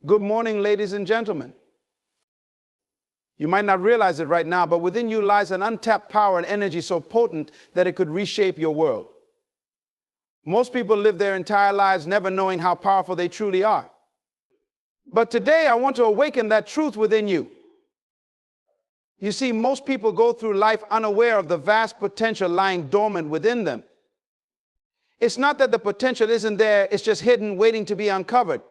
Good morning, ladies and gentlemen. You might not realize it right now, but within you lies an untapped power and energy so potent that it could reshape your world. Most people live their entire lives never knowing how powerful they truly are. But today I want to awaken that truth within you. You see, most people go through life unaware of the vast potential lying dormant within them. It's not that the potential isn't there, it's just hidden, waiting to be uncovered.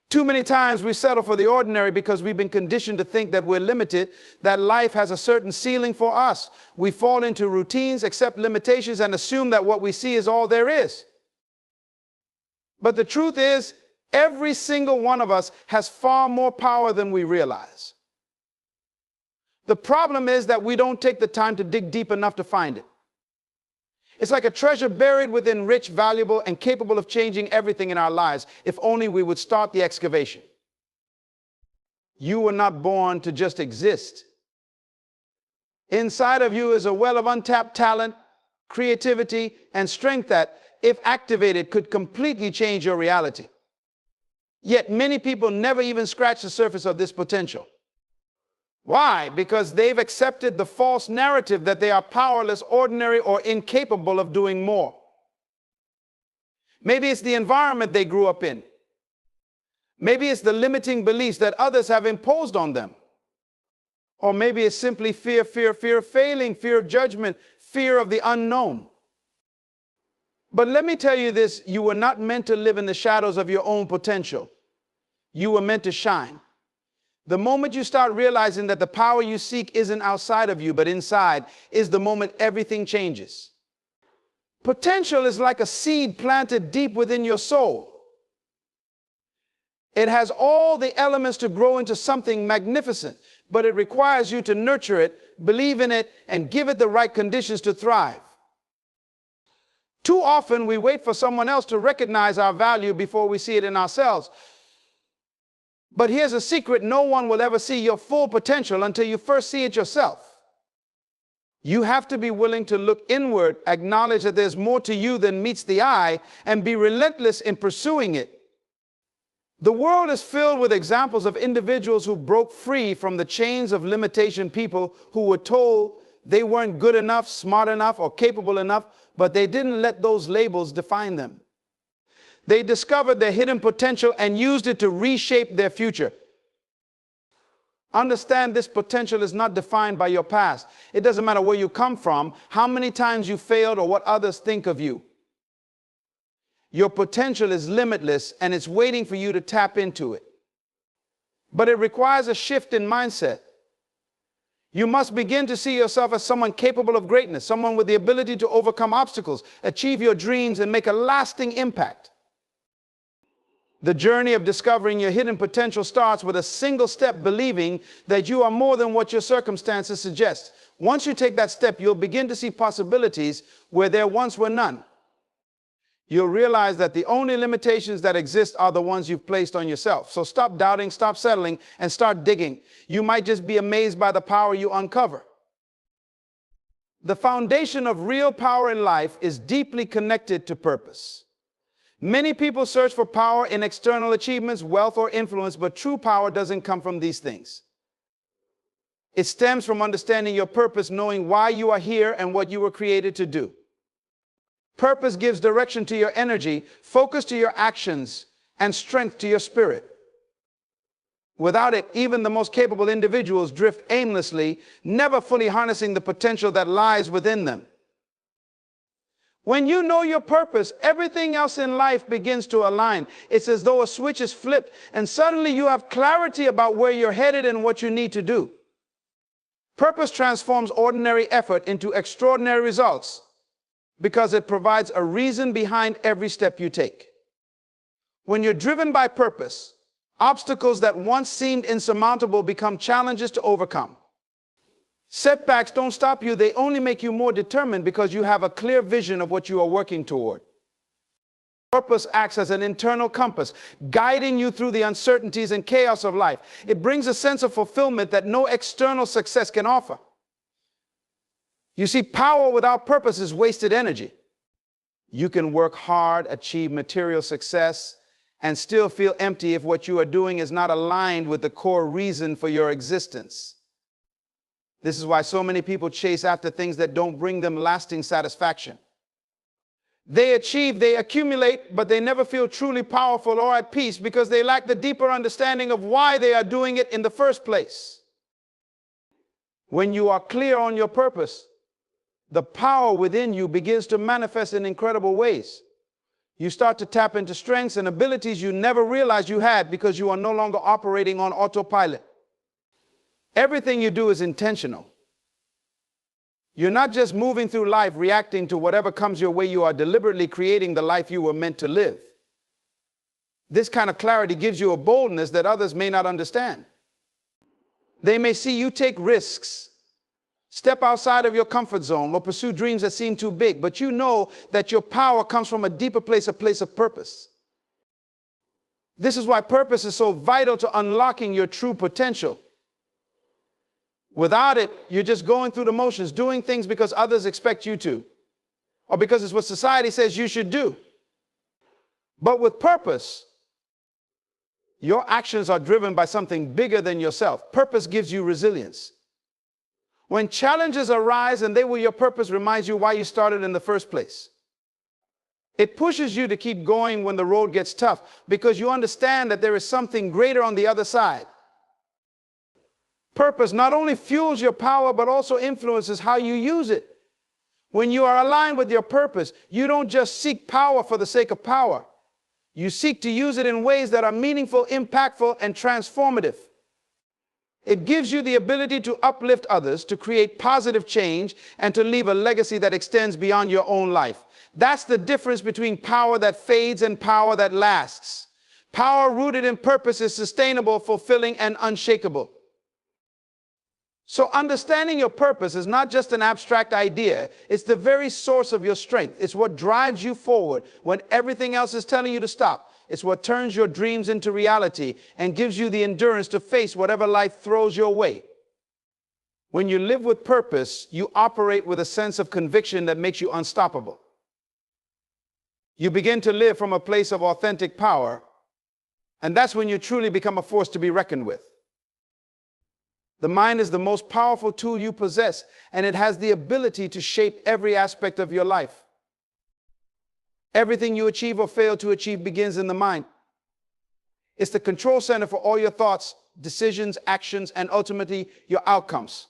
Too many times we settle for the ordinary because we've been conditioned to think that we're limited, that life has a certain ceiling for us. We fall into routines, accept limitations, and assume that what we see is all there is. But the truth is, every single one of us has far more power than we realize. The problem is that we don't take the time to dig deep enough to find it. It's like a treasure buried within, rich, valuable, and capable of changing everything in our lives, if only we would start the excavation. You were not born to just exist. Inside of you is a well of untapped talent, creativity, and strength that, if activated, could completely change your reality. Yet many people never even scratch the surface of this potential. Why? Because they've accepted the false narrative that they are powerless, ordinary, or incapable of doing more. Maybe it's the environment they grew up in. Maybe it's the limiting beliefs that others have imposed on them. Or maybe it's simply fear of failing, fear of judgment, fear of the unknown. But let me tell you this, you were not meant to live in the shadows of your own potential. You were meant to shine. The moment you start realizing that the power you seek isn't outside of you, but inside, is the moment everything changes. Potential is like a seed planted deep within your soul. It has all the elements to grow into something magnificent, but it requires you to nurture it, believe in it, and give it the right conditions to thrive. Too often we wait for someone else to recognize our value before we see it in ourselves. But here's a secret: no one will ever see your full potential until you first see it yourself. You have to be willing to look inward, acknowledge that there's more to you than meets the eye, and be relentless in pursuing it. The world is filled with examples of individuals who broke free from the chains of limitation, people who were told they weren't good enough, smart enough, or capable enough, but they didn't let those labels define them. They discovered their hidden potential and used it to reshape their future. Understand, this potential is not defined by your past. It doesn't matter where you come from, how many times you failed, or what others think of you. Your potential is limitless, and it's waiting for you to tap into it. But it requires a shift in mindset. You must begin to see yourself as someone capable of greatness, someone with the ability to overcome obstacles, achieve your dreams, and make a lasting impact. The journey of discovering your hidden potential starts with a single step: believing that you are more than what your circumstances suggest. Once you take that step, you'll begin to see possibilities where there once were none. You'll realize that the only limitations that exist are the ones you've placed on yourself. So stop doubting, stop settling, and start digging. You might just be amazed by the power you uncover. The foundation of real power in life is deeply connected to purpose. Many people search for power in external achievements, wealth, or influence, but true power doesn't come from these things. It stems from understanding your purpose, knowing why you are here and what you were created to do. Purpose gives direction to your energy, focus to your actions, and strength to your spirit. Without it, even the most capable individuals drift aimlessly, never fully harnessing the potential that lies within them. When you know your purpose, everything else in life begins to align. It's as though a switch is flipped, and suddenly you have clarity about where you're headed and what you need to do. Purpose transforms ordinary effort into extraordinary results because it provides a reason behind every step you take. When you're driven by purpose, obstacles that once seemed insurmountable become challenges to overcome. Setbacks don't stop you, they only make you more determined because you have a clear vision of what you are working toward. Purpose acts as an internal compass, guiding you through the uncertainties and chaos of life. It brings a sense of fulfillment that no external success can offer. You see, power without purpose is wasted energy. You can work hard, achieve material success, and still feel empty if what you are doing is not aligned with the core reason for your existence. This is why so many people chase after things that don't bring them lasting satisfaction. They achieve, they accumulate, but they never feel truly powerful or at peace because they lack the deeper understanding of why they are doing it in the first place. When you are clear on your purpose, the power within you begins to manifest in incredible ways. You start to tap into strengths and abilities you never realized you had because you are no longer operating on autopilot. Everything you do is intentional. You're not just moving through life reacting to whatever comes your way. You are deliberately creating the life you were meant to live. This kind of clarity gives you a boldness that others may not understand. They may see you take risks, step outside of your comfort zone, or pursue dreams that seem too big, but you know that your power comes from a deeper place, a place of purpose. This is why purpose is so vital to unlocking your true potential. Without it, you're just going through the motions, doing things because others expect you to, or because it's what society says you should do. But with purpose, your actions are driven by something bigger than yourself. Purpose gives you resilience. When challenges arise and they were your purpose, reminds you why you started in the first place. It pushes you to keep going when the road gets tough because you understand that there is something greater on the other side. Purpose not only fuels your power, but also influences how you use it. When you are aligned with your purpose, you don't just seek power for the sake of power. You seek to use it in ways that are meaningful, impactful, and transformative. It gives you the ability to uplift others, to create positive change, and to leave a legacy that extends beyond your own life. That's the difference between power that fades and power that lasts. Power rooted in purpose is sustainable, fulfilling, and unshakable. So understanding your purpose is not just an abstract idea. It's the very source of your strength. It's what drives you forward when everything else is telling you to stop. It's what turns your dreams into reality and gives you the endurance to face whatever life throws your way. When you live with purpose, you operate with a sense of conviction that makes you unstoppable. You begin to live from a place of authentic power, and that's when you truly become a force to be reckoned with. The mind is the most powerful tool you possess, and it has the ability to shape every aspect of your life. Everything you achieve or fail to achieve begins in the mind. It's the control center for all your thoughts, decisions, actions, and ultimately your outcomes.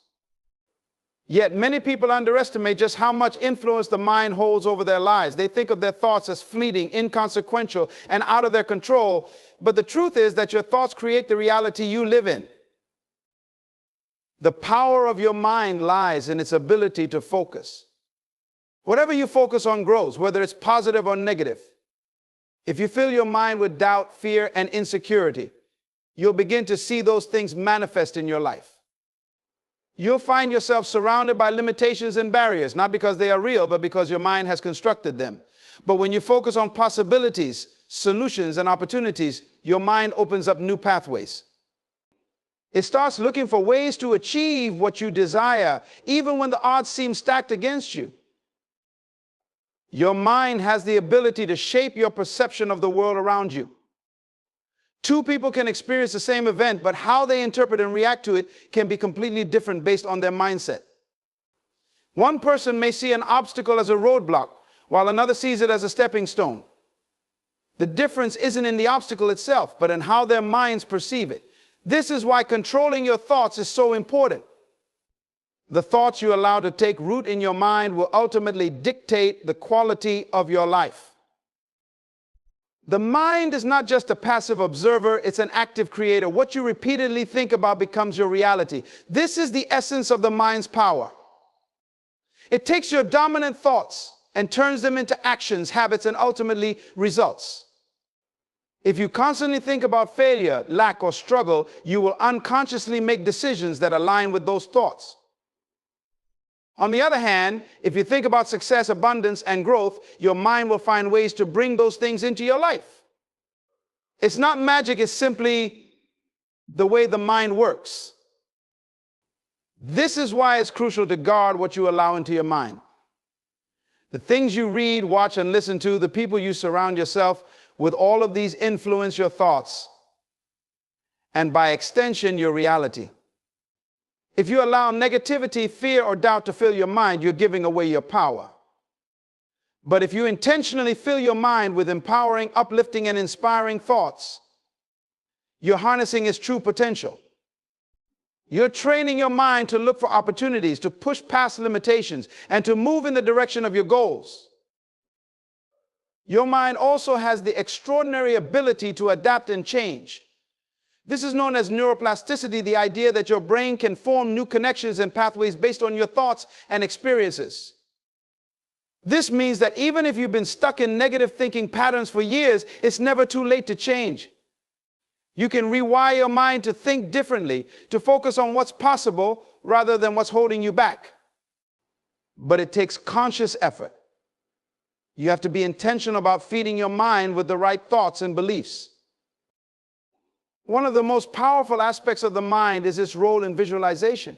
Yet many people underestimate just how much influence the mind holds over their lives. They think of their thoughts as fleeting, inconsequential, and out of their control. But the truth is that your thoughts create the reality you live in. The power of your mind lies in its ability to focus. Whatever you focus on grows, whether it's positive or negative. If you fill your mind with doubt, fear, and insecurity, you'll begin to see those things manifest in your life. You'll find yourself surrounded by limitations and barriers, not because they are real, but because your mind has constructed them. But when you focus on possibilities, solutions, and opportunities, your mind opens up new pathways. It starts looking for ways to achieve what you desire, even when the odds seem stacked against you. Your mind has the ability to shape your perception of the world around you. Two people can experience the same event, but how they interpret and react to it can be completely different based on their mindset. One person may see an obstacle as a roadblock, while another sees it as a stepping stone. The difference isn't in the obstacle itself, but in how their minds perceive it. This is why controlling your thoughts is so important. The thoughts you allow to take root in your mind will ultimately dictate the quality of your life. The mind is not just a passive observer, it's an active creator. What you repeatedly think about becomes your reality. This is the essence of the mind's power. It takes your dominant thoughts and turns them into actions, habits, and ultimately results. If you constantly think about failure, lack, or struggle, you will unconsciously make decisions that align with those thoughts. On the other hand, if you think about success, abundance, and growth, your mind will find ways to bring those things into your life. It's not magic, it's simply the way the mind works. This is why it's crucial to guard what you allow into your mind. The things you read, watch, and listen to, the people you surround yourself with all of these influence your thoughts and by extension your reality. If you allow negativity, fear, or doubt to fill your mind, you're giving away your power. But if you intentionally fill your mind with empowering, uplifting, and inspiring thoughts, you're harnessing its true potential. You're training your mind to look for opportunities, to push past limitations, and to move in the direction of your goals. Your mind also has the extraordinary ability to adapt and change. This is known as neuroplasticity, the idea that your brain can form new connections and pathways based on your thoughts and experiences. This means that even if you've been stuck in negative thinking patterns for years, it's never too late to change. You can rewire your mind to think differently, to focus on what's possible rather than what's holding you back. But it takes conscious effort. You have to be intentional about feeding your mind with the right thoughts and beliefs. One of the most powerful aspects of the mind is its role in visualization.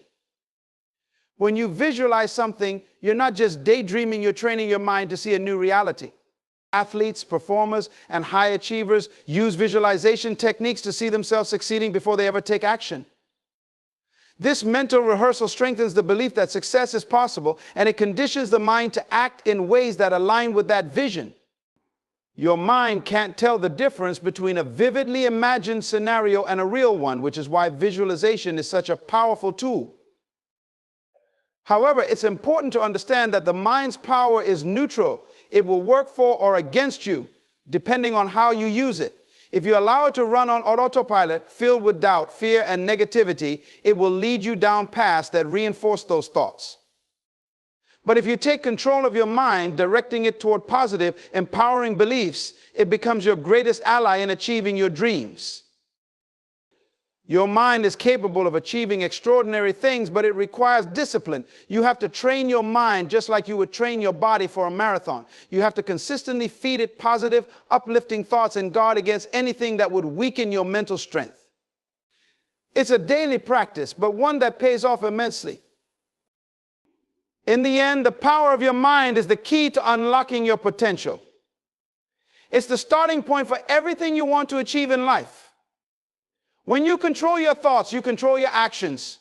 When you visualize something, you're not just daydreaming, you're training your mind to see a new reality. Athletes, performers, and high achievers use visualization techniques to see themselves succeeding before they ever take action. This mental rehearsal strengthens the belief that success is possible, and it conditions the mind to act in ways that align with that vision. Your mind can't tell the difference between a vividly imagined scenario and a real one, which is why visualization is such a powerful tool. However, it's important to understand that the mind's power is neutral. It will work for or against you, depending on how you use it. If you allow it to run on autopilot, filled with doubt, fear, and negativity, it will lead you down paths that reinforce those thoughts. But if you take control of your mind, directing it toward positive, empowering beliefs, it becomes your greatest ally in achieving your dreams. Your mind is capable of achieving extraordinary things, but it requires discipline. You have to train your mind just like you would train your body for a marathon. You have to consistently feed it positive, uplifting thoughts and guard against anything that would weaken your mental strength. It's a daily practice, but one that pays off immensely. In the end, the power of your mind is the key to unlocking your potential. It's the starting point for everything you want to achieve in life. When you control your thoughts, you control your actions.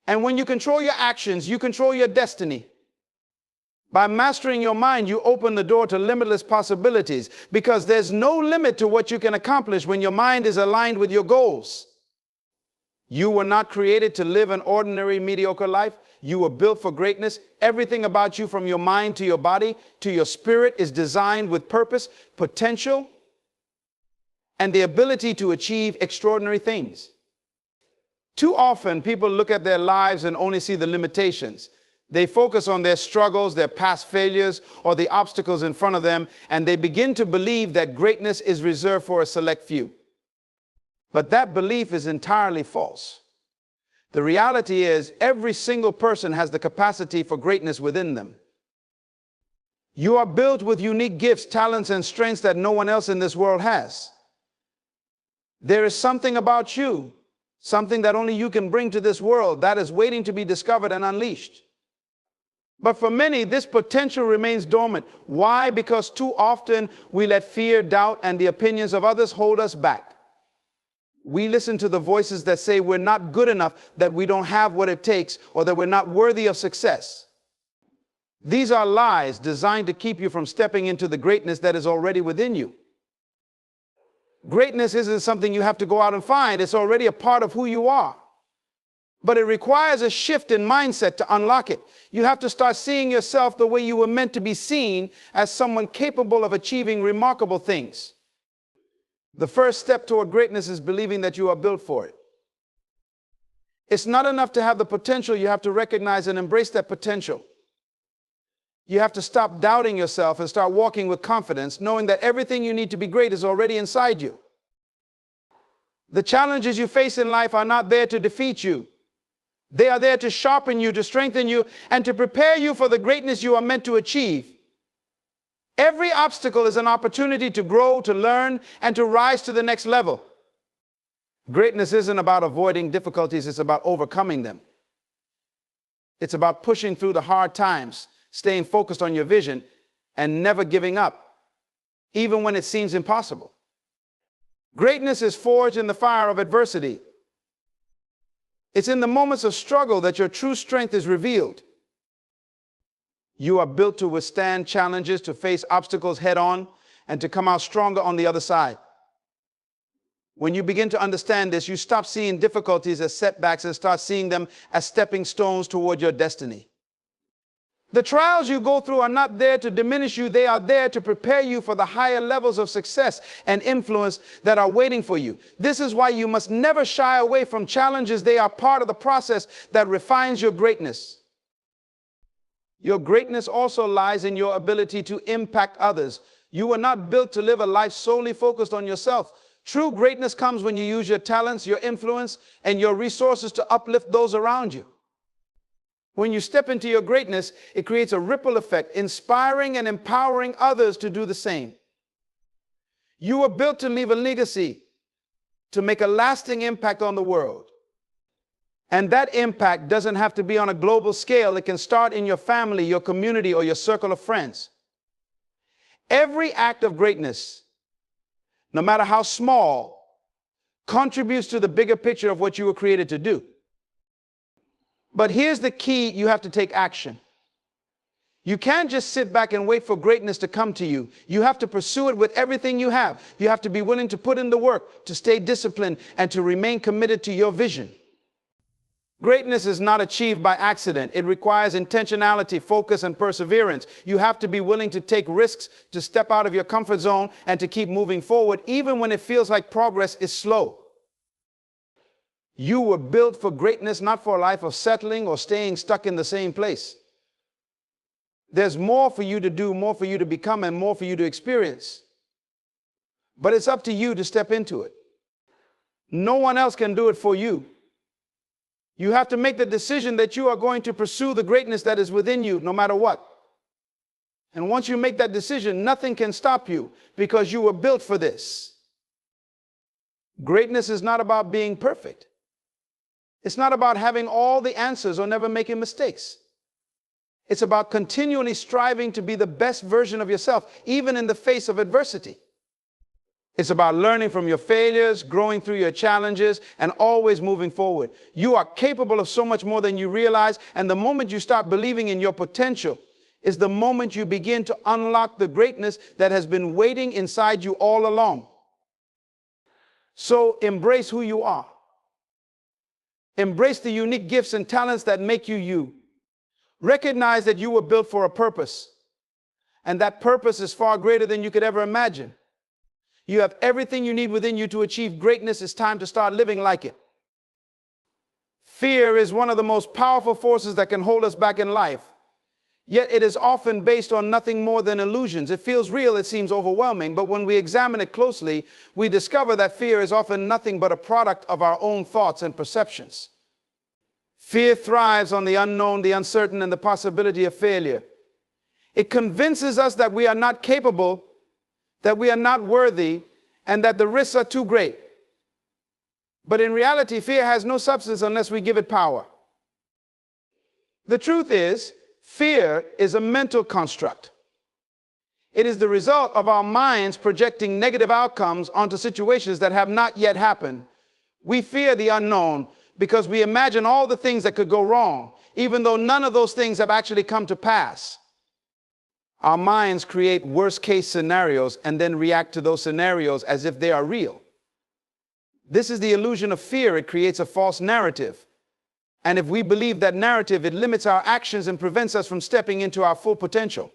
And when you control your actions, you control your destiny. By mastering your mind, you open the door to limitless possibilities, because there's no limit to what you can accomplish when your mind is aligned with your goals. You were not created to live an ordinary, mediocre life. You were built for greatness. Everything about you, from your mind to your body to your spirit, is designed with purpose, potential, and the ability to achieve extraordinary things. Too often, people look at their lives and only see the limitations. They focus on their struggles, their past failures, or the obstacles in front of them, and they begin to believe that greatness is reserved for a select few. But that belief is entirely false. The reality is, every single person has the capacity for greatness within them. You are built with unique gifts, talents, and strengths that no one else in this world has. There is something about you, something that only you can bring to this world, that is waiting to be discovered and unleashed. But for many, this potential remains dormant. Why? Because too often we let fear, doubt, and the opinions of others hold us back. We listen to the voices that say we're not good enough, that we don't have what it takes, or that we're not worthy of success. These are lies designed to keep you from stepping into the greatness that is already within you. Greatness isn't something you have to go out and find. It's already a part of who you are. But it requires a shift in mindset to unlock it. You have to start seeing yourself the way you were meant to be seen, as someone capable of achieving remarkable things. The first step toward greatness is believing that you are built for it. It's not enough to have the potential. You have to recognize and embrace that potential. You have to stop doubting yourself and start walking with confidence, knowing that everything you need to be great is already inside you. The challenges you face in life are not there to defeat you. They are there to sharpen you, to strengthen you, and to prepare you for the greatness you are meant to achieve. Every obstacle is an opportunity to grow, to learn, and to rise to the next level. Greatness isn't about avoiding difficulties, it's about overcoming them. It's about pushing through the hard times, staying focused on your vision, and never giving up, even when it seems impossible. Greatness is forged in the fire of adversity. It's in the moments of struggle that your true strength is revealed. You are built to withstand challenges, to face obstacles head on, and to come out stronger on the other side. When you begin to understand this, you stop seeing difficulties as setbacks and start seeing them as stepping stones toward your destiny. The trials you go through are not there to diminish you. They are there to prepare you for the higher levels of success and influence that are waiting for you. This is why you must never shy away from challenges. They are part of the process that refines your greatness. Your greatness also lies in your ability to impact others. You were not built to live a life solely focused on yourself. True greatness comes when you use your talents, your influence, and your resources to uplift those around you. When you step into your greatness, it creates a ripple effect, inspiring and empowering others to do the same. You were built to leave a legacy, to make a lasting impact on the world. And that impact doesn't have to be on a global scale. It can start in your family, your community, or your circle of friends. Every act of greatness, no matter how small, contributes to the bigger picture of what you were created to do. But here's the key: you have to take action. You can't just sit back and wait for greatness to come to you. You have to pursue it with everything you have. You have to be willing to put in the work, to stay disciplined, and to remain committed to your vision. Greatness is not achieved by accident. It requires intentionality, focus, and perseverance. You have to be willing to take risks, to step out of your comfort zone, and to keep moving forward, even when it feels like progress is slow. You were built for greatness, not for a life of settling or staying stuck in the same place. There's more for you to do, more for you to become, and more for you to experience. But it's up to you to step into it. No one else can do it for you. You have to make the decision that you are going to pursue the greatness that is within you, no matter what. And once you make that decision, nothing can stop you, because you were built for this. Greatness is not about being perfect. It's not about having all the answers or never making mistakes. It's about continually striving to be the best version of yourself, even in the face of adversity. It's about learning from your failures, growing through your challenges, and always moving forward. You are capable of so much more than you realize, and the moment you start believing in your potential is the moment you begin to unlock the greatness that has been waiting inside you all along. So embrace who you are. Embrace the unique gifts and talents that make you you. Recognize that you were built for a purpose, and that purpose is far greater than you could ever imagine. You have everything you need within you to achieve greatness. It's time to start living like it. Fear is one of the most powerful forces that can hold us back in life. Yet it is often based on nothing more than illusions. It feels real, it seems overwhelming, but when we examine it closely, we discover that fear is often nothing but a product of our own thoughts and perceptions. Fear thrives on the unknown, the uncertain, and the possibility of failure. It convinces us that we are not capable, that we are not worthy, and that the risks are too great. But in reality, fear has no substance unless we give it power. The truth is, fear is a mental construct. It is the result of our minds projecting negative outcomes onto situations that have not yet happened. We fear the unknown because we imagine all the things that could go wrong, even though none of those things have actually come to pass. Our minds create worst-case scenarios and then react to those scenarios as if they are real. This is the illusion of fear. It creates a false narrative. And if we believe that narrative, it limits our actions and prevents us from stepping into our full potential.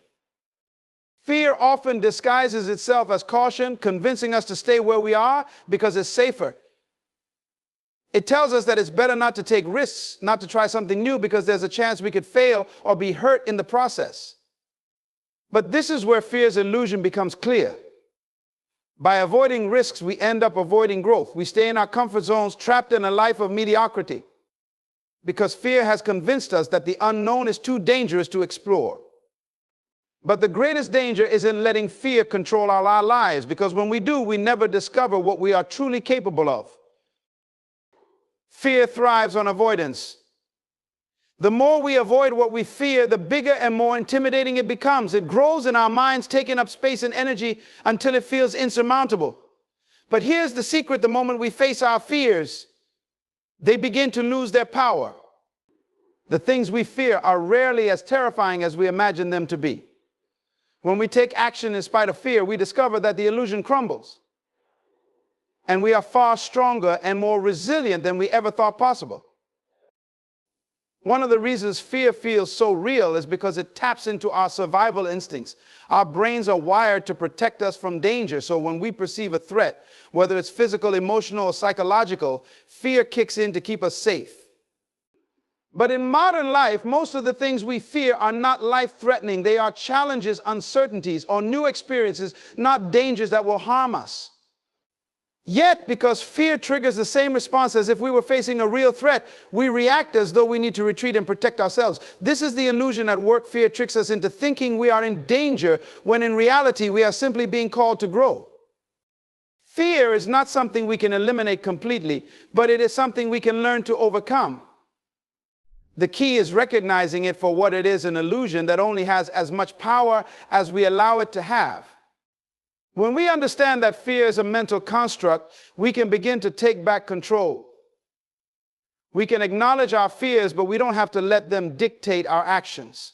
Fear often disguises itself as caution, convincing us to stay where we are because it's safer. It tells us that it's better not to take risks, not to try something new, because there's a chance we could fail or be hurt in the process. But this is where fear's illusion becomes clear. By avoiding risks, we end up avoiding growth. We stay in our comfort zones, trapped in a life of mediocrity, because fear has convinced us that the unknown is too dangerous to explore. But the greatest danger is in letting fear control our lives, because when we do, we never discover what we are truly capable of. Fear thrives on avoidance. The more we avoid what we fear, the bigger and more intimidating it becomes. It grows in our minds, taking up space and energy until it feels insurmountable. But here's the secret: the moment we face our fears, they begin to lose their power. The things we fear are rarely as terrifying as we imagine them to be. When we take action in spite of fear, we discover that the illusion crumbles, and we are far stronger and more resilient than we ever thought possible. One of the reasons fear feels so real is because it taps into our survival instincts. Our brains are wired to protect us from danger, so when we perceive a threat, whether it's physical, emotional, or psychological, fear kicks in to keep us safe. But in modern life, most of the things we fear are not life-threatening. They are challenges, uncertainties, or new experiences, not dangers that will harm us. Yet, because fear triggers the same response as if we were facing a real threat, we react as though we need to retreat and protect ourselves. This is the illusion at work. Fear tricks us into thinking we are in danger, when in reality we are simply being called to grow. Fear is not something we can eliminate completely, but it is something we can learn to overcome. The key is recognizing it for what it is: an illusion that only has as much power as we allow it to have. When we understand that fear is a mental construct, we can begin to take back control. We can acknowledge our fears, but we don't have to let them dictate our actions.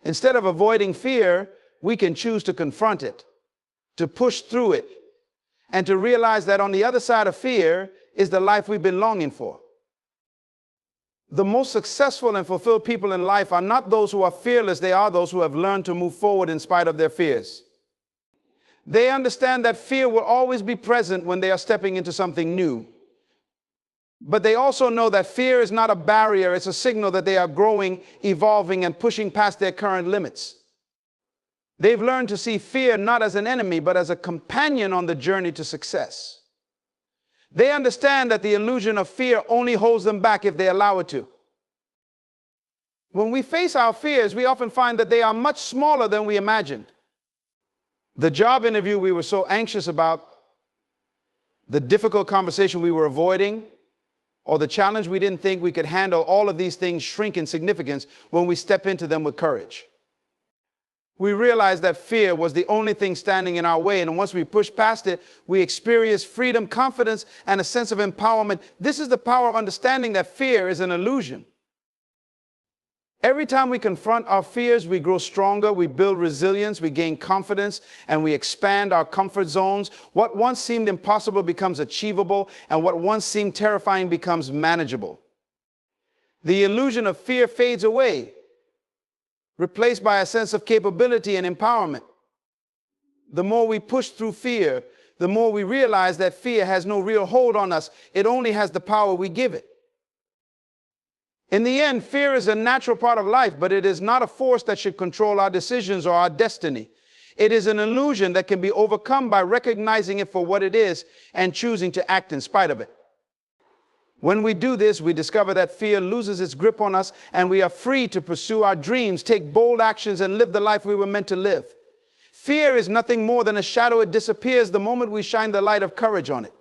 Instead of avoiding fear, we can choose to confront it, to push through it, and to realize that on the other side of fear is the life we've been longing for. The most successful and fulfilled people in life are not those who are fearless. They are those who have learned to move forward in spite of their fears. They understand that fear will always be present when they are stepping into something new. But they also know that fear is not a barrier. It's a signal that they are growing, evolving, and pushing past their current limits. They've learned to see fear not as an enemy, but as a companion on the journey to success. They understand that the illusion of fear only holds them back if they allow it to. When we face our fears, we often find that they are much smaller than we imagined. The job interview we were so anxious about, the difficult conversation we were avoiding, or the challenge we didn't think we could handle, all of these things shrink in significance when we step into them with courage. We realized that fear was the only thing standing in our way, and once we pushed past it, we experienced freedom, confidence, and a sense of empowerment. This is the power of understanding that fear is an illusion. Every time we confront our fears, we grow stronger, we build resilience, we gain confidence, and we expand our comfort zones. What once seemed impossible becomes achievable, and what once seemed terrifying becomes manageable. The illusion of fear fades away, replaced by a sense of capability and empowerment. The more we push through fear, the more we realize that fear has no real hold on us. It only has the power we give it. In the end, fear is a natural part of life, but it is not a force that should control our decisions or our destiny. It is an illusion that can be overcome by recognizing it for what it is and choosing to act in spite of it. When we do this, we discover that fear loses its grip on us, and we are free to pursue our dreams, take bold actions, and live the life we were meant to live. Fear is nothing more than a shadow. It disappears the moment we shine the light of courage on it.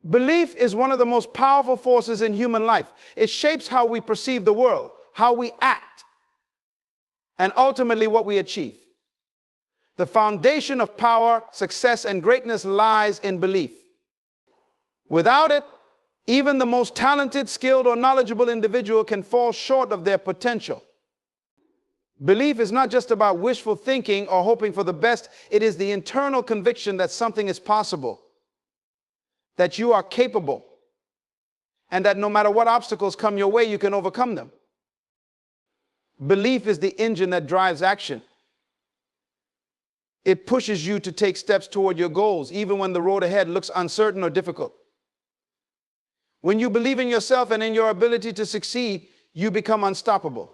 Belief is one of the most powerful forces in human life. It shapes how we perceive the world, how we act, and ultimately what we achieve. The foundation of power, success, and greatness lies in belief. Without it, even the most talented, skilled, or knowledgeable individual can fall short of their potential. Belief is not just about wishful thinking or hoping for the best. It is the internal conviction that something is possible, that you are capable, and that no matter what obstacles come your way, you can overcome them. Belief is the engine that drives action. It pushes you to take steps toward your goals, even when the road ahead looks uncertain or difficult. When you believe in yourself and in your ability to succeed, you become unstoppable.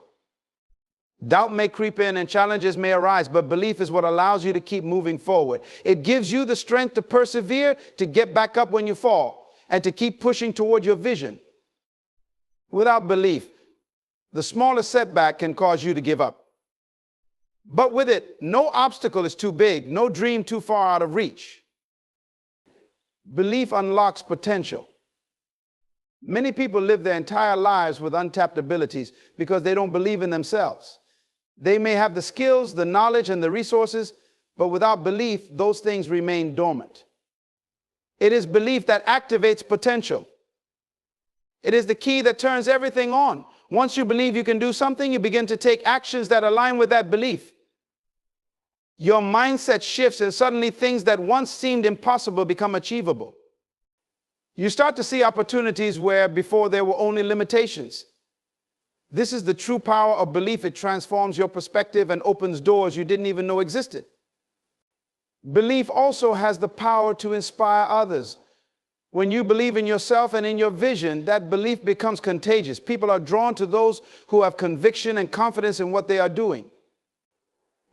Doubt may creep in and challenges may arise, but belief is what allows you to keep moving forward. It gives you the strength to persevere, to get back up when you fall, and to keep pushing toward your vision. Without belief, the smallest setback can cause you to give up. But with it, no obstacle is too big, no dream too far out of reach. Belief unlocks potential. Many people live their entire lives with untapped abilities because they don't believe in themselves. They may have the skills, the knowledge, and the resources, But without belief, those things remain dormant. It is belief that activates potential. It is the key that turns everything on. Once you believe you can do something, you begin to take actions that align with that belief. Your mindset shifts, and suddenly things that once seemed impossible become achievable. You start to see opportunities where before there were only limitations. This is the true power of belief. It transforms your perspective and opens doors you didn't even know existed. Belief also has the power to inspire others. When you believe in yourself and in your vision, that belief becomes contagious. People are drawn to those who have conviction and confidence in what they are doing.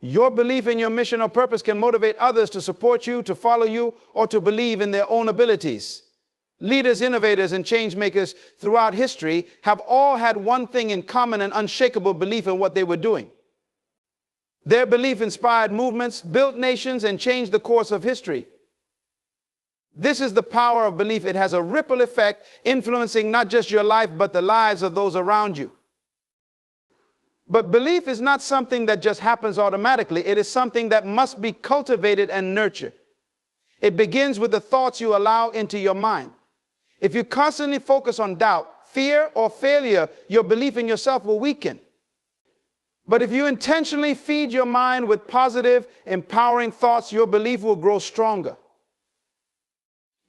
Your belief in your mission or purpose can motivate others to support you, to follow you, or to believe in their own abilities. Leaders, innovators, and change makers throughout history have all had one thing in common: an unshakable belief in what they were doing. Their belief inspired movements, built nations, and changed the course of history. This is the power of belief. It has a ripple effect, influencing not just your life, but the lives of those around you. But belief is not something that just happens automatically. It is something that must be cultivated and nurtured. It begins with the thoughts you allow into your mind. If you constantly focus on doubt, fear, or failure, your belief in yourself will weaken. But if you intentionally feed your mind with positive, empowering thoughts, your belief will grow stronger.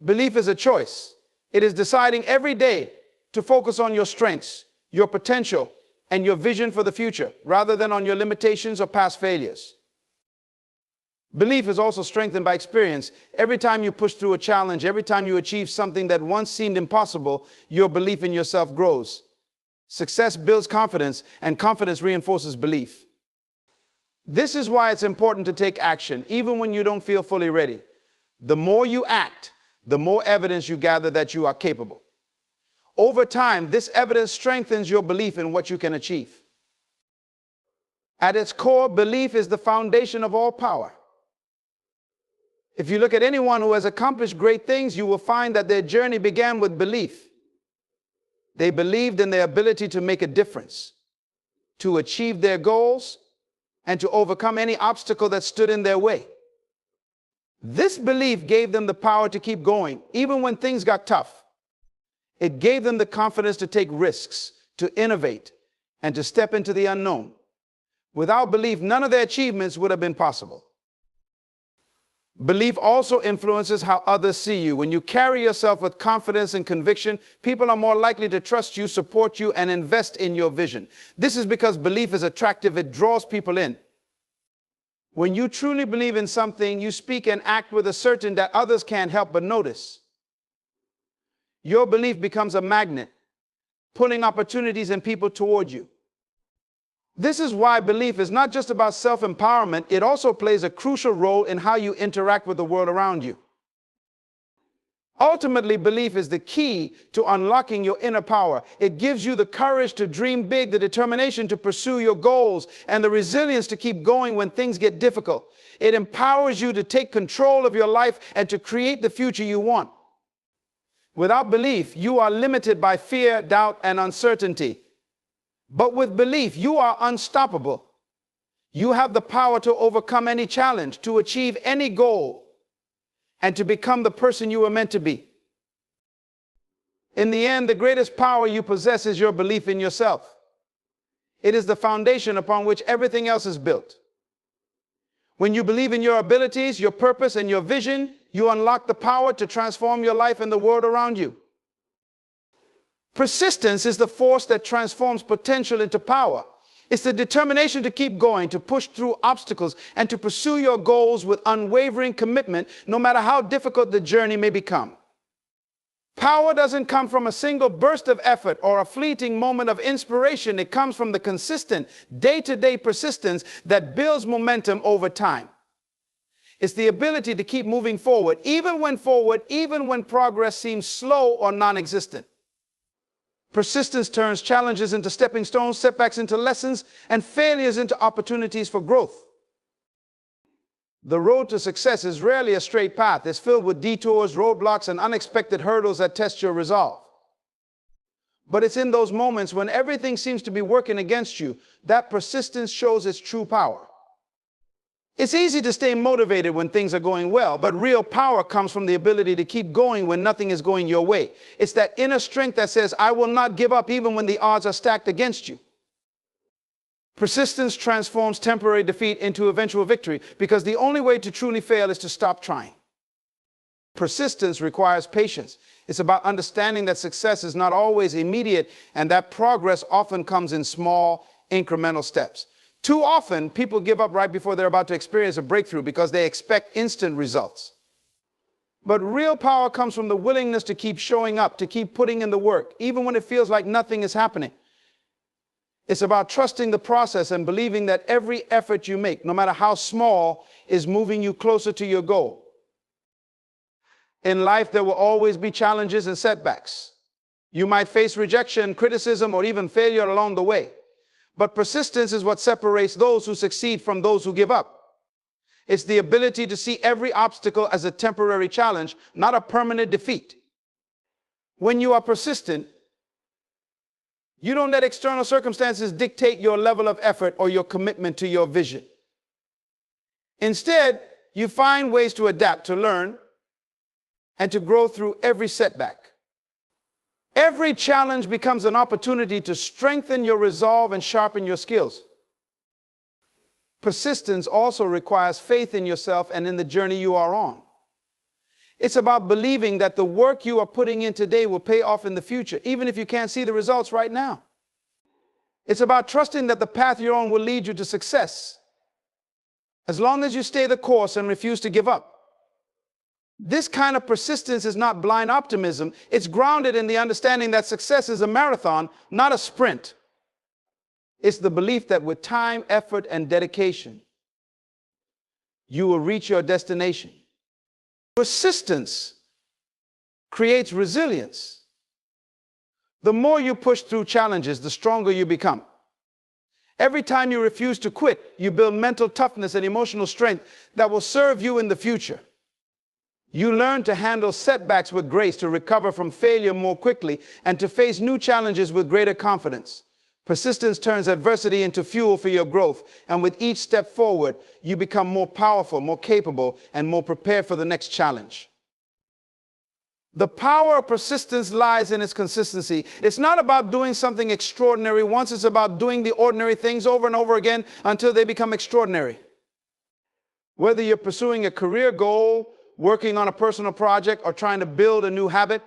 Belief is a choice. It is deciding every day to focus on your strengths, your potential, and your vision for the future, rather than on your limitations or past failures. Belief is also strengthened by experience. Every time you push through a challenge, every time you achieve something that once seemed impossible, your belief in yourself grows. Success builds confidence, and confidence reinforces belief. This is why it's important to take action, even when you don't feel fully ready. The more you act, the more evidence you gather that you are capable. Over time, this evidence strengthens your belief in what you can achieve. At its core, belief is the foundation of all power. If you look at anyone who has accomplished great things, you will find that their journey began with belief. They believed in their ability to make a difference, to achieve their goals, and to overcome any obstacle that stood in their way. This belief gave them the power to keep going, even when things got tough. It gave them the confidence to take risks, to innovate, and to step into the unknown. Without belief, none of their achievements would have been possible. Belief also influences how others see you. When you carry yourself with confidence and conviction, people are more likely to trust you, support you, and invest in your vision. This is because belief is attractive. It draws people in. When you truly believe in something, you speak and act with a certainty that others can't help but notice. Your belief becomes a magnet, pulling opportunities and people toward you. This is why belief is not just about self-empowerment. It also plays a crucial role in how you interact with the world around you. Ultimately, belief is the key to unlocking your inner power. It gives you the courage to dream big, the determination to pursue your goals, and the resilience to keep going when things get difficult. It empowers you to take control of your life and to create the future you want. Without belief, you are limited by fear, doubt, and uncertainty. But with belief, you are unstoppable. You have the power to overcome any challenge, to achieve any goal, and to become the person you were meant to be. In the end, the greatest power you possess is your belief in yourself. It is the foundation upon which everything else is built. When you believe in your abilities, your purpose, and your vision, you unlock the power to transform your life and the world around you. Persistence is the force that transforms potential into power. It's the determination to keep going, to push through obstacles, and to pursue your goals with unwavering commitment, no matter how difficult the journey may become. Power doesn't come from a single burst of effort or a fleeting moment of inspiration. It comes from the consistent, day-to-day persistence that builds momentum over time. It's the ability to keep moving forward, even when progress seems slow or non-existent. Persistence turns challenges into stepping stones, setbacks into lessons, and failures into opportunities for growth. The road to success is rarely a straight path. It's filled with detours, roadblocks, and unexpected hurdles that test your resolve. But it's in those moments when everything seems to be working against you that persistence shows its true power. It's easy to stay motivated when things are going well, but real power comes from the ability to keep going when nothing is going your way. It's that inner strength that says, I will not give up even when the odds are stacked against you. Persistence transforms temporary defeat into eventual victory because the only way to truly fail is to stop trying. Persistence requires patience. It's about understanding that success is not always immediate and that progress often comes in small, incremental steps. Too often, people give up right before they're about to experience a breakthrough because they expect instant results. But real power comes from the willingness to keep showing up, to keep putting in the work, even when it feels like nothing is happening. It's about trusting the process and believing that every effort you make, no matter how small, is moving you closer to your goal. In life, there will always be challenges and setbacks. You might face rejection, criticism, or even failure along the way. But persistence is what separates those who succeed from those who give up. It's the ability to see every obstacle as a temporary challenge, not a permanent defeat. When you are persistent, you don't let external circumstances dictate your level of effort or your commitment to your vision. Instead, you find ways to adapt, to learn, and to grow through every setback. Every challenge becomes an opportunity to strengthen your resolve and sharpen your skills. Persistence also requires faith in yourself and in the journey you are on. It's about believing that the work you are putting in today will pay off in the future, even if you can't see the results right now. It's about trusting that the path you're on will lead you to success, as long as you stay the course and refuse to give up. This kind of persistence is not blind optimism. It's grounded in the understanding that success is a marathon, not a sprint. It's the belief that with time, effort, and dedication, you will reach your destination. Persistence creates resilience. The more you push through challenges, the stronger you become. Every time you refuse to quit, you build mental toughness and emotional strength that will serve you in the future. You learn to handle setbacks with grace, to recover from failure more quickly, and to face new challenges with greater confidence. Persistence turns adversity into fuel for your growth, and with each step forward, you become more powerful, more capable, and more prepared for the next challenge. The power of persistence lies in its consistency. It's not about doing something extraordinary once, it's about doing the ordinary things over and over again until they become extraordinary. Whether you're pursuing a career goal, working on a personal project, or trying to build a new habit,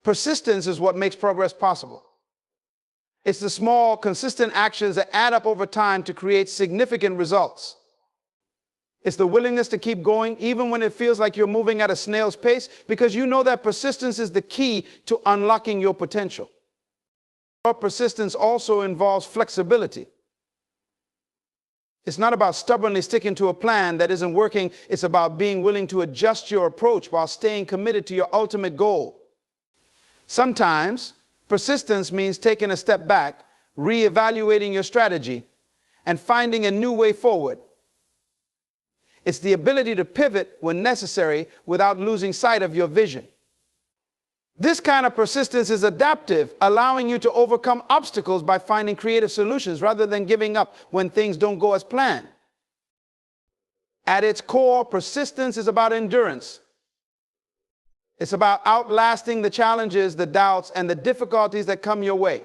persistence is what makes progress possible. It's the small, consistent actions that add up over time to create significant results. It's the willingness to keep going even when it feels like you're moving at a snail's pace, because you know that persistence is the key to unlocking your potential. Persistence also involves flexibility. It's not about stubbornly sticking to a plan that isn't working. It's about being willing to adjust your approach while staying committed to your ultimate goal. Sometimes persistence means taking a step back, reevaluating your strategy, and finding a new way forward. It's the ability to pivot when necessary without losing sight of your vision. This kind of persistence is adaptive, allowing you to overcome obstacles by finding creative solutions rather than giving up when things don't go as planned. At its core, persistence is about endurance. It's about outlasting the challenges, the doubts, and the difficulties that come your way.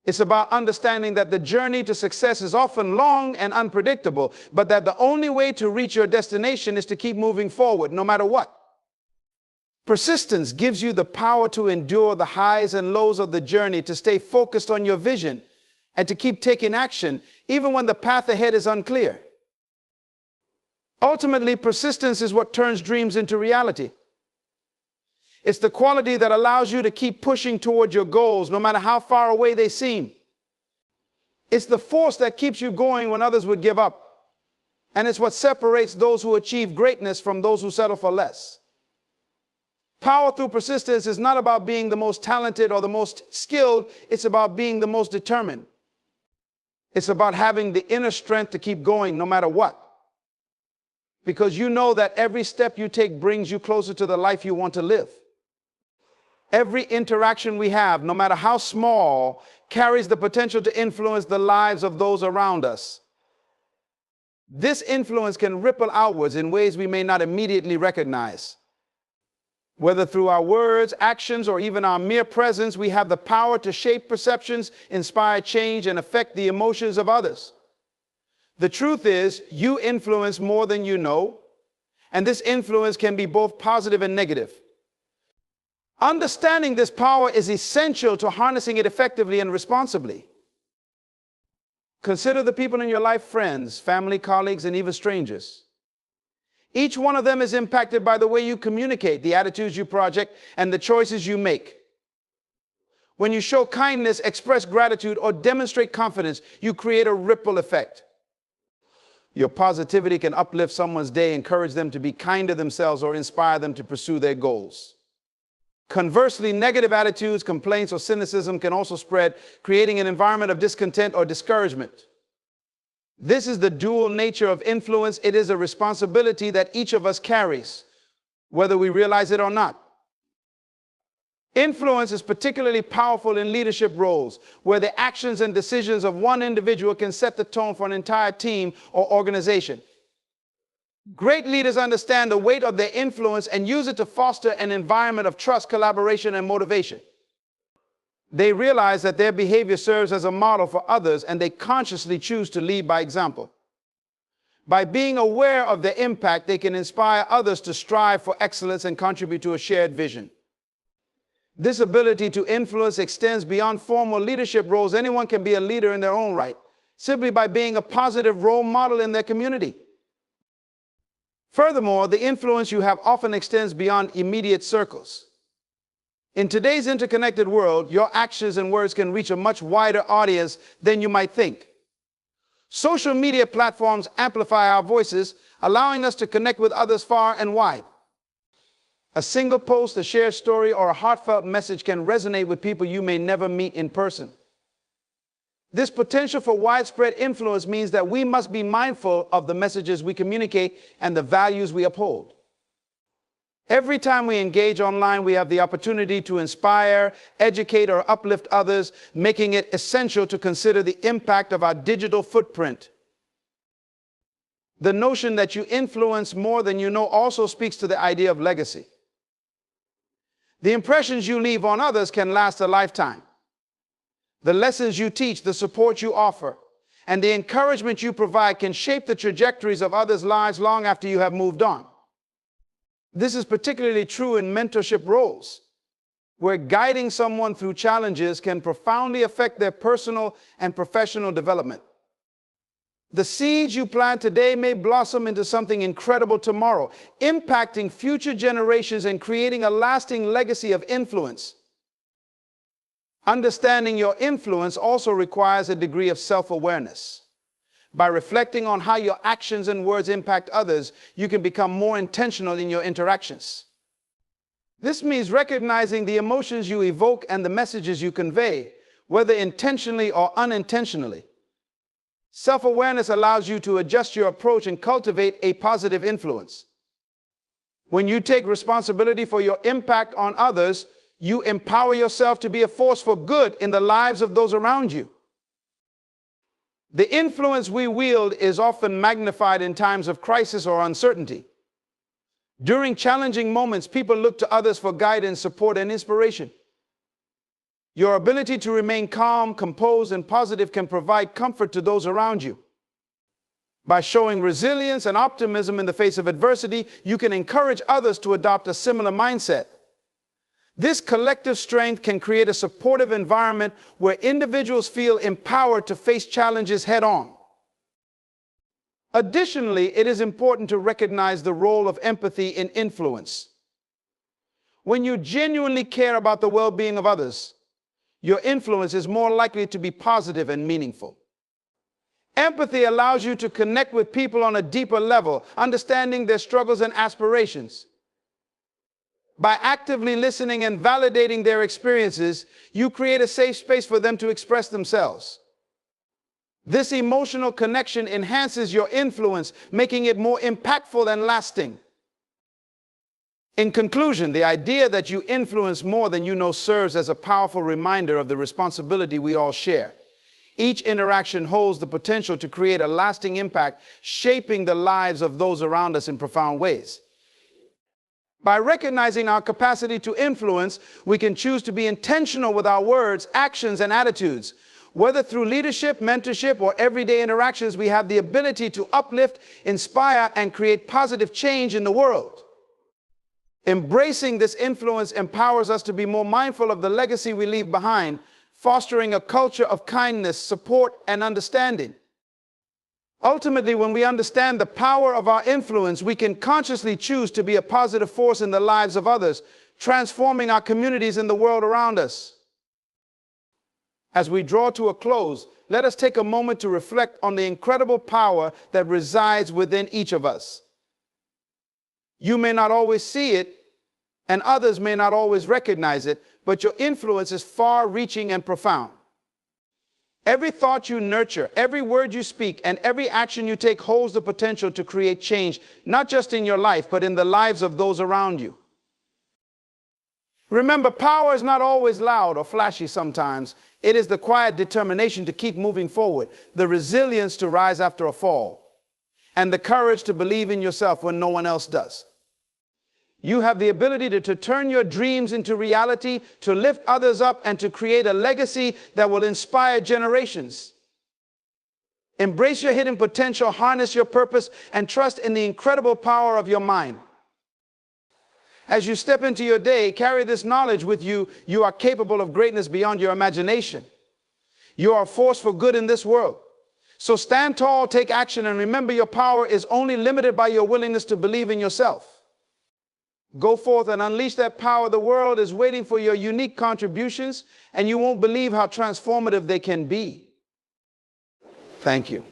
It's about understanding that the journey to success is often long and unpredictable, but that the only way to reach your destination is to keep moving forward, no matter what. Persistence gives you the power to endure the highs and lows of the journey, to stay focused on your vision, and to keep taking action, even when the path ahead is unclear. Ultimately, persistence is what turns dreams into reality. It's the quality that allows you to keep pushing toward your goals, no matter how far away they seem. It's the force that keeps you going when others would give up. And it's what separates those who achieve greatness from those who settle for less. Power through persistence is not about being the most talented or the most skilled. It's about being the most determined. It's about having the inner strength to keep going no matter what. Because you know that every step you take brings you closer to the life you want to live. Every interaction we have, no matter how small, carries the potential to influence the lives of those around us. This influence can ripple outwards in ways we may not immediately recognize. Whether through our words, actions, or even our mere presence, we have the power to shape perceptions, inspire change, and affect the emotions of others. The truth is, you influence more than you know, and this influence can be both positive and negative. Understanding this power is essential to harnessing it effectively and responsibly. Consider the people in your life, friends, family, colleagues, and even strangers. Each one of them is impacted by the way you communicate, the attitudes you project, and the choices you make. When you show kindness, express gratitude, or demonstrate confidence, you create a ripple effect. Your positivity can uplift someone's day, encourage them to be kind to themselves, or inspire them to pursue their goals. Conversely, negative attitudes, complaints, or cynicism can also spread, creating an environment of discontent or discouragement. This is the dual nature of influence. It is a responsibility that each of us carries, whether we realize it or not. Influence is particularly powerful in leadership roles, where the actions and decisions of one individual can set the tone for an entire team or organization. Great leaders understand the weight of their influence and use it to foster an environment of trust, collaboration, and motivation. They realize that their behavior serves as a model for others, and they consciously choose to lead by example. By being aware of their impact, they can inspire others to strive for excellence and contribute to a shared vision. This ability to influence extends beyond formal leadership roles. Anyone can be a leader in their own right, simply by being a positive role model in their community. Furthermore, the influence you have often extends beyond immediate circles. In today's interconnected world, your actions and words can reach a much wider audience than you might think. Social media platforms amplify our voices, allowing us to connect with others far and wide. A single post, a shared story, or a heartfelt message can resonate with people you may never meet in person. This potential for widespread influence means that we must be mindful of the messages we communicate and the values we uphold. Every time we engage online, we have the opportunity to inspire, educate, or uplift others, making it essential to consider the impact of our digital footprint. The notion that you influence more than you know also speaks to the idea of legacy. The impressions you leave on others can last a lifetime. The lessons you teach, the support you offer, and the encouragement you provide can shape the trajectories of others' lives long after you have moved on. This is particularly true in mentorship roles, where guiding someone through challenges can profoundly affect their personal and professional development. The seeds you plant today may blossom into something incredible tomorrow, impacting future generations and creating a lasting legacy of influence. Understanding your influence also requires a degree of self-awareness. By reflecting on how your actions and words impact others, you can become more intentional in your interactions. This means recognizing the emotions you evoke and the messages you convey, whether intentionally or unintentionally. Self-awareness allows you to adjust your approach and cultivate a positive influence. When you take responsibility for your impact on others, you empower yourself to be a force for good in the lives of those around you. The influence we wield is often magnified in times of crisis or uncertainty. During challenging moments, people look to others for guidance, support, and inspiration. Your ability to remain calm, composed, and positive can provide comfort to those around you. By showing resilience and optimism in the face of adversity, you can encourage others to adopt a similar mindset. This collective strength can create a supportive environment where individuals feel empowered to face challenges head-on. Additionally, it is important to recognize the role of empathy in influence. When you genuinely care about the well-being of others, your influence is more likely to be positive and meaningful. Empathy allows you to connect with people on a deeper level, understanding their struggles and aspirations. By actively listening and validating their experiences, you create a safe space for them to express themselves. This emotional connection enhances your influence, making it more impactful and lasting. In conclusion, the idea that you influence more than you know serves as a powerful reminder of the responsibility we all share. Each interaction holds the potential to create a lasting impact, shaping the lives of those around us in profound ways. By recognizing our capacity to influence, we can choose to be intentional with our words, actions, and attitudes. Whether through leadership, mentorship, or everyday interactions, we have the ability to uplift, inspire, and create positive change in the world. Embracing this influence empowers us to be more mindful of the legacy we leave behind, fostering a culture of kindness, support, and understanding. Ultimately, when we understand the power of our influence, we can consciously choose to be a positive force in the lives of others, transforming our communities and the world around us. As we draw to a close, let us take a moment to reflect on the incredible power that resides within each of us. You may not always see it, and others may not always recognize it, but your influence is far-reaching and profound. Every thought you nurture, every word you speak, and every action you take holds the potential to create change, not just in your life, but in the lives of those around you. Remember, power is not always loud or flashy sometimes. It is the quiet determination to keep moving forward, the resilience to rise after a fall, and the courage to believe in yourself when no one else does. You have the ability to turn your dreams into reality, to lift others up, and to create a legacy that will inspire generations. Embrace your hidden potential, harness your purpose, and trust in the incredible power of your mind. As you step into your day, carry this knowledge with you. You are capable of greatness beyond your imagination. You are a force for good in this world. So stand tall, take action, and remember your power is only limited by your willingness to believe in yourself. Go forth and unleash that power. The world is waiting for your unique contributions, and you won't believe how transformative they can be. Thank you.